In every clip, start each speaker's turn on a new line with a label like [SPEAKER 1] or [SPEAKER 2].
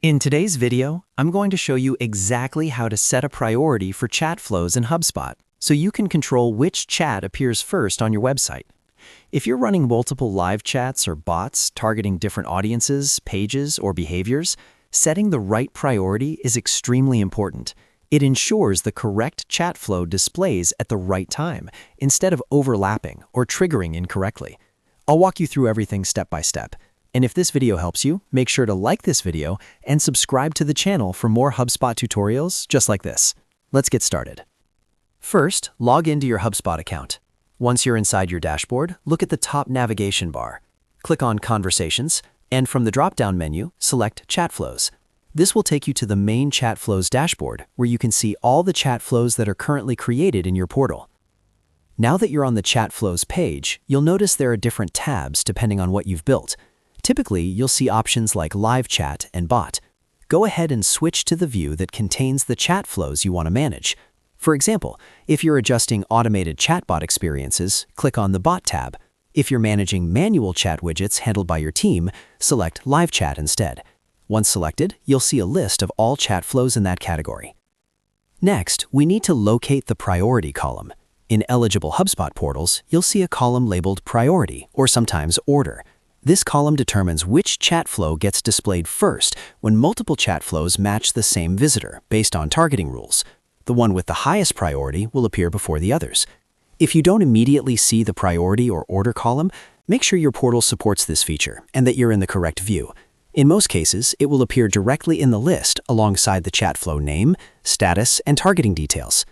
[SPEAKER 1] In today's video, I'm going to show you exactly how to set a priority for chat flows in HubSpot so you can control which chat appears first on your website. If you're running multiple live chats or bots targeting different audiences, pages, or behaviors, setting the right priority is extremely important. It ensures the correct chat flow displays at the right time instead of overlapping or triggering incorrectly. I'll walk you through everything step by step. And if this video helps you, make sure to like this video and subscribe to the channel for more HubSpot tutorials just like this. Let's get started. First, log into your HubSpot account. Once you're inside your dashboard, look at the top navigation bar. Click on Conversations, and from the drop-down menu, select Chat Flows. This will take you to the main Chat Flows dashboard, where you can see all the chat flows that are currently created in your portal. Now that you're on the Chat Flows page, you'll notice there are different tabs depending on what you've built. Typically, you'll see options like Live Chat and Bot. Go ahead and switch to the view that contains the chat flows you want to manage. For example, if you're adjusting automated chatbot experiences, click on the Bot tab. If you're managing manual chat widgets handled by your team, select Live Chat instead. Once selected, you'll see a list of all chat flows in that category. Next, we need to locate the priority column. In eligible HubSpot portals, you'll see a column labeled Priority, or sometimes Order. This column determines which chat flow gets displayed first when multiple chat flows match the same visitor based on targeting rules. The one with the highest priority will appear before the others. If you don't immediately see the priority or order column, make sure your portal supports this feature and that you're in the correct view. In most cases, it will appear directly in the list alongside the chat flow name, status, and targeting details.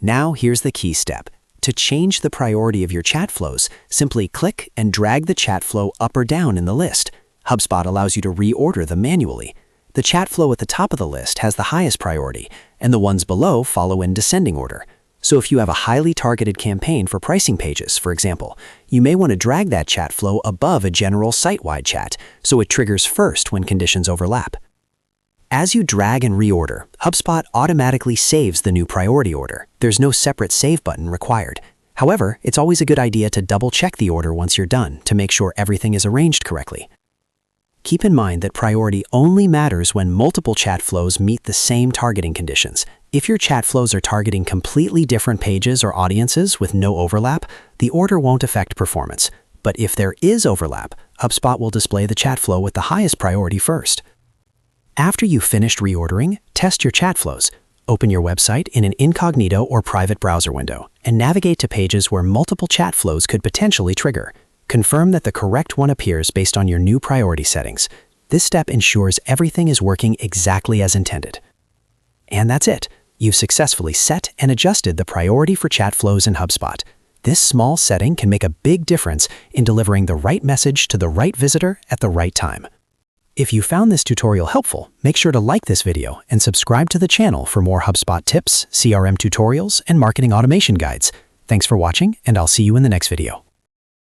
[SPEAKER 1] Now here's the key step. To change the priority of your chat flows, simply click and drag the chat flow up or down in the list. HubSpot allows you to reorder them manually. The chat flow at the top of the list has the highest priority, and the ones below follow in descending order. So if you have a highly targeted campaign for pricing pages, for example, you may want to drag that chat flow above a general site-wide chat so it triggers first when conditions overlap. As you drag and reorder, HubSpot automatically saves the new priority order. There's no separate save button required. However, it's always a good idea to double-check the order once you're done to make sure everything is arranged correctly. Keep in mind that priority only matters when multiple chat flows meet the same targeting conditions. If your chat flows are targeting completely different pages or audiences with no overlap, the order won't affect performance. But if there is overlap, HubSpot will display the chat flow with the highest priority first. After you've finished reordering, test your chat flows. Open your website in an incognito or private browser window and navigate to pages where multiple chat flows could potentially trigger. Confirm that the correct one appears based on your new priority settings. This step ensures everything is working exactly as intended. And that's it. You've successfully set and adjusted the priority for chat flows in HubSpot. This small setting can make a big difference in delivering the right message to the right visitor at the right time. If you found this tutorial helpful, make sure to like this video and subscribe to the channel for more HubSpot tips, CRM tutorials, and marketing automation guides. Thanks for watching, and I'll see you in the next video.